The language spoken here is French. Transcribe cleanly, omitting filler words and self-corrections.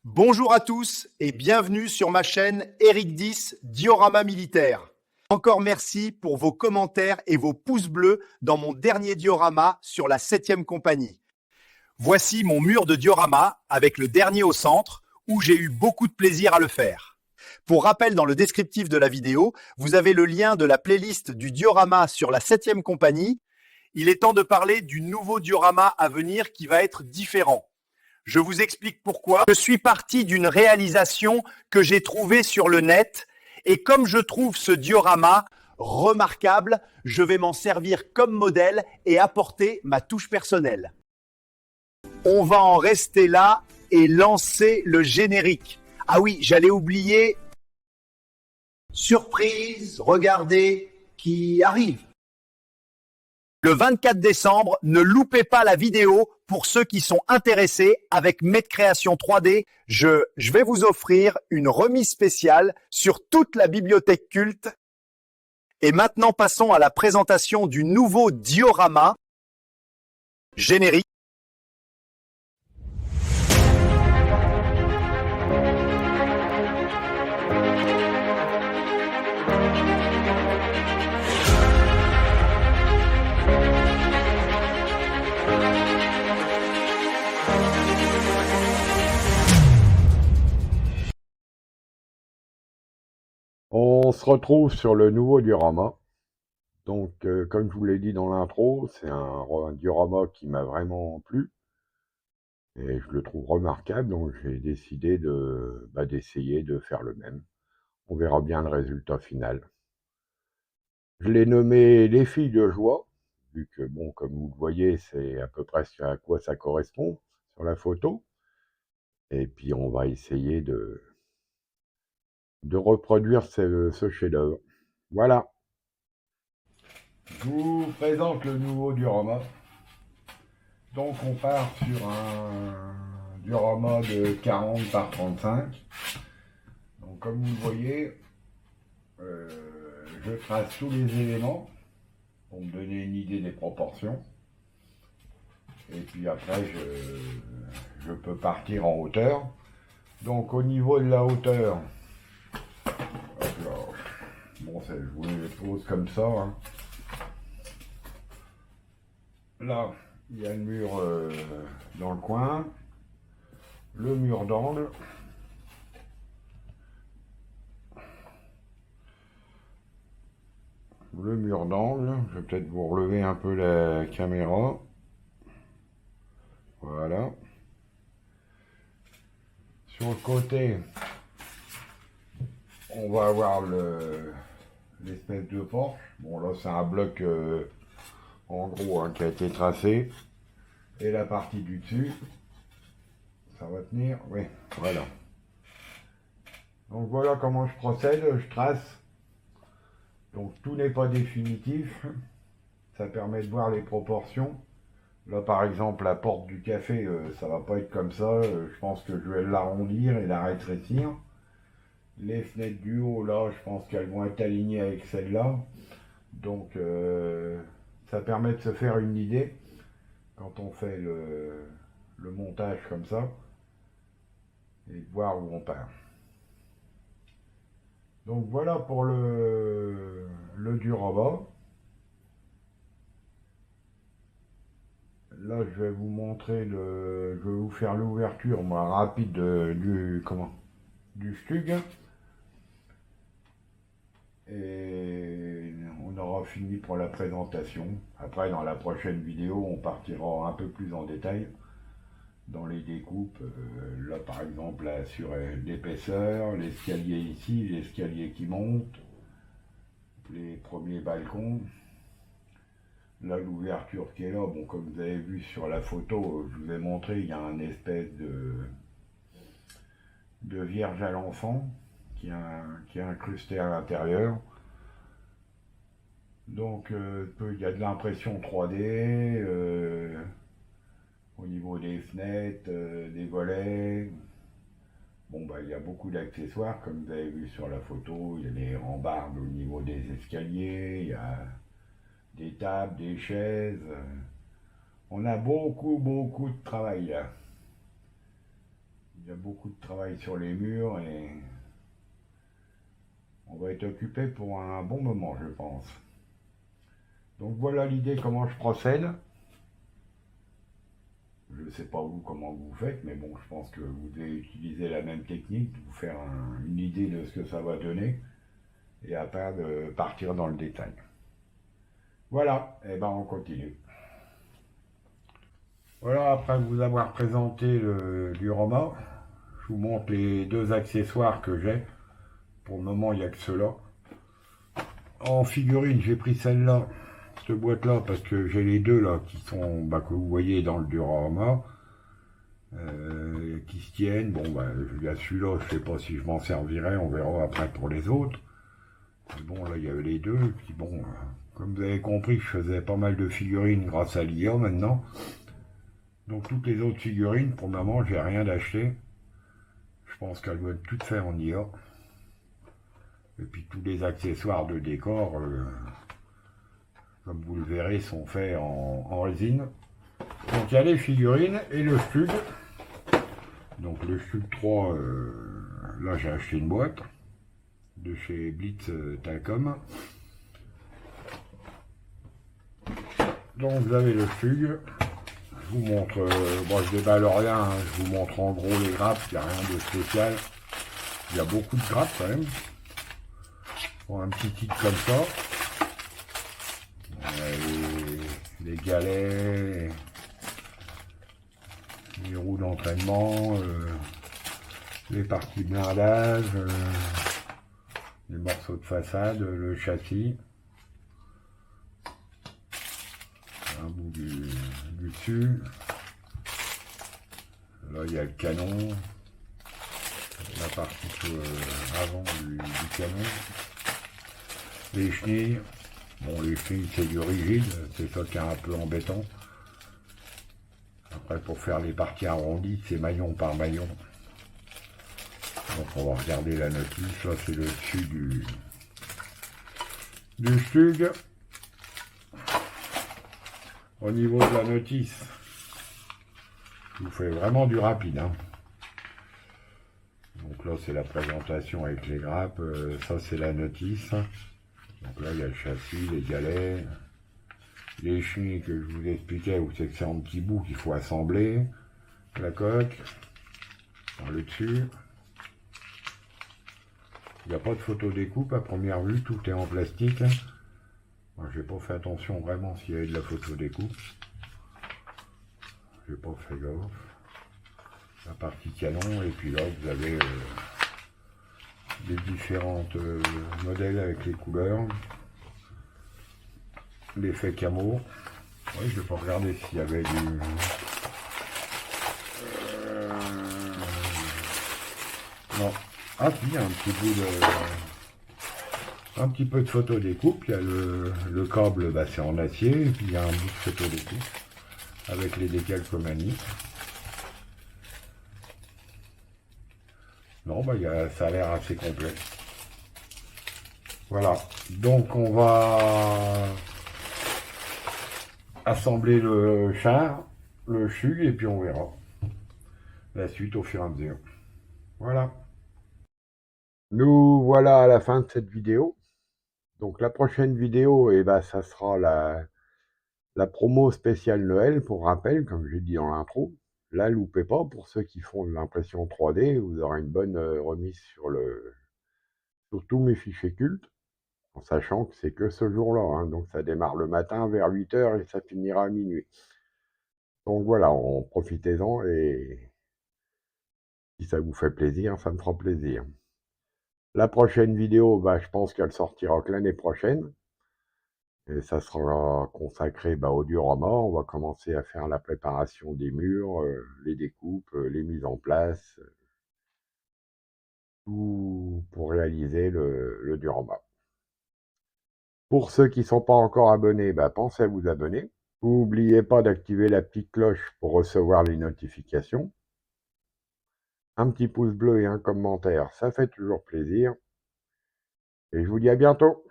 Bonjour à tous et bienvenue sur ma chaîne Eric 10 Diorama Militaire. Encore merci pour vos commentaires et vos pouces bleus dans mon dernier diorama sur la 7e compagnie. Voici mon mur de diorama avec le dernier au centre où j'ai eu beaucoup de plaisir à le faire. Pour rappel, dans le descriptif de la vidéo, vous avez le lien de la playlist du diorama sur la 7e compagnie. Il est temps de parler du nouveau diorama à venir qui va être différent. Je vous explique pourquoi. Je suis parti d'une réalisation que j'ai trouvée sur le net et comme je trouve ce diorama remarquable, je vais m'en servir comme modèle et apporter ma touche personnelle. On va en rester là et lancer le générique. Ah oui, j'allais oublier. Surprise, regardez qui arrive. Le 24 décembre, ne loupez pas la vidéo pour ceux qui sont intéressés avec Med Création 3D. Je vais vous offrir une remise spéciale sur toute la bibliothèque culte. Et maintenant, passons à la présentation du nouveau diorama. Générique. On se retrouve sur le nouveau diorama. Donc, comme je vous l'ai dit dans l'intro, c'est un diorama qui m'a vraiment plu. Et je le trouve remarquable, donc j'ai décidé d'essayer de faire le même. On verra bien le résultat final. Je l'ai nommé Les filles de joie, vu que, bon, comme vous le voyez, c'est à peu près à quoi ça correspond sur la photo. Et puis, on va essayer de reproduire ce chef-d'œuvre. Voilà. Je vous présente le nouveau diorama. Donc on part sur un diorama de 40 par 35. Donc comme vous le voyez, je trace tous les éléments pour me donner une idée des proportions. Et puis après je peux partir en hauteur. Donc au niveau de la hauteur, bon je vous les pose comme ça. Hein. Là, il y a le mur dans le coin, le mur d'angle, je vais peut-être vous relever un peu la caméra, voilà. Sur le côté, on va avoir l'espèce de porche, bon là c'est un bloc en gros hein, qui a été tracé, et la partie du dessus, ça va tenir, oui, voilà. Donc voilà comment je procède, je trace. Donc tout n'est pas définitif, ça permet de voir les proportions. Là par exemple la porte du café, ça va pas être comme ça, je pense que je vais l'arrondir et la rétrécir. Les fenêtres du haut là, je pense qu'elles vont être alignées avec celles-là. Donc ça permet de se faire une idée quand on fait le montage comme ça et de voir où on part. Donc voilà pour le diorama. Là je vais vous montrer je vais vous faire l'ouverture rapide du stug. Et on aura fini pour la présentation. Après dans la prochaine vidéo on partira un peu plus en détail dans les découpes. Là par exemple là, sur l'épaisseur, l'escalier ici, l'escalier qui monte, les premiers balcons. Là l'ouverture qui est là, bon comme vous avez vu sur la photo, je vous ai montré, il y a un espèce de vierge à l'enfant qui est incrusté à l'intérieur. Donc il y a de l'impression 3D au niveau des fenêtres, des volets. Bon il y a beaucoup d'accessoires comme vous avez vu sur la photo, il y a des rambardes au niveau des escaliers, il y a des tables, des chaises. On a beaucoup de travail là. Il y a beaucoup de travail sur les murs et on va être occupé pour un bon moment, je pense. Donc voilà l'idée comment je procède. Je ne sais pas vous comment vous faites, mais bon, je pense que vous devez utiliser la même technique, vous faire une idée de ce que ça va donner, et après de partir dans le détail. Voilà, et ben on continue. Voilà, après vous avoir présenté le diorama, je vous montre les deux accessoires que j'ai. Pour le moment, il n'y a que ceux-là. En figurine, j'ai pris celle-là, cette boîte-là, parce que j'ai les deux là qui sont, que vous voyez dans le diorama. Qui se tiennent. Bon, il y a celui-là, je sais pas si je m'en servirai, on verra après pour les autres. Mais bon, là, il y avait les deux. Puis bon, comme vous avez compris, je faisais pas mal de figurines grâce à l'IA maintenant. Donc toutes les autres figurines, pour le moment, j'ai rien d'acheté. Je pense qu'elles vont être toutes faites en IA. Et puis tous les accessoires de décor, comme vous le verrez, sont faits en résine. Donc il y a les figurines et le Stug. Donc le Stug 3, là j'ai acheté une boîte de chez Blitz Talcom. Donc vous avez le Stug. Je vous montre, je déballe rien, hein, je vous montre en gros les grappes, il n'y a rien de spécial. Il y a beaucoup de grappes quand même. Pour un petit kit comme ça. Les galets, les roues d'entraînement, les parties de blindage, les morceaux de façade, le châssis, un bout du dessus. Là il y a le canon, la partie avant du canon, les chenilles. Bon, les chenilles c'est du rigide, c'est ça qui est un peu embêtant. Après pour faire les parties arrondies, c'est maillon par maillon. Donc on va regarder la notice, là c'est le dessus du Stug. Au niveau de la notice, je vous fais vraiment du rapide. Hein. Donc là c'est la présentation avec les grappes, ça c'est la notice. Donc là il y a le châssis, les galets, les chenilles que je vous expliquais, où c'est que c'est en petits bouts qu'il faut assembler, la coque, le dessus. Il n'y a pas de photo découpe à première vue, tout est en plastique. Moi, j'ai pas fait attention vraiment s'il y avait de la photo découpe. J'ai pas fait gaffe. La partie canon, et puis là vous avez les différentes modèles avec les couleurs. L'effet camo. Oui, je vais pas regarder s'il y avait du... Non. Ah si, il y a un petit peu de photo découpe. Il y a le câble, c'est en acier, et puis il y a un bout de photo découpe avec les décalques Mani. Non, ça a l'air assez complet. Voilà. Donc on va assembler le char, le Stug, et puis on verra la suite au fur et à mesure. Voilà. Nous voilà à la fin de cette vidéo. Donc la prochaine vidéo, ça sera la promo spéciale Noël, pour rappel, comme j'ai dit dans l'intro. Là, loupez pas, pour ceux qui font de l'impression 3D, vous aurez une bonne remise sur tous mes fichiers cultes, en sachant que c'est que ce jour-là. Hein. Donc ça démarre le matin vers 8 h et ça finira à minuit. Donc voilà, profitez-en, et si ça vous fait plaisir, ça me fera plaisir. La prochaine vidéo, je pense qu'elle sortira que l'année prochaine. Et ça sera consacré au diorama. On va commencer à faire la préparation des murs, les découpes, les mises en place, tout pour réaliser le diorama. Pour ceux qui ne sont pas encore abonnés, pensez à vous abonner. N'oubliez pas d'activer la petite cloche pour recevoir les notifications. Un petit pouce bleu et un commentaire, ça fait toujours plaisir. Et je vous dis à bientôt.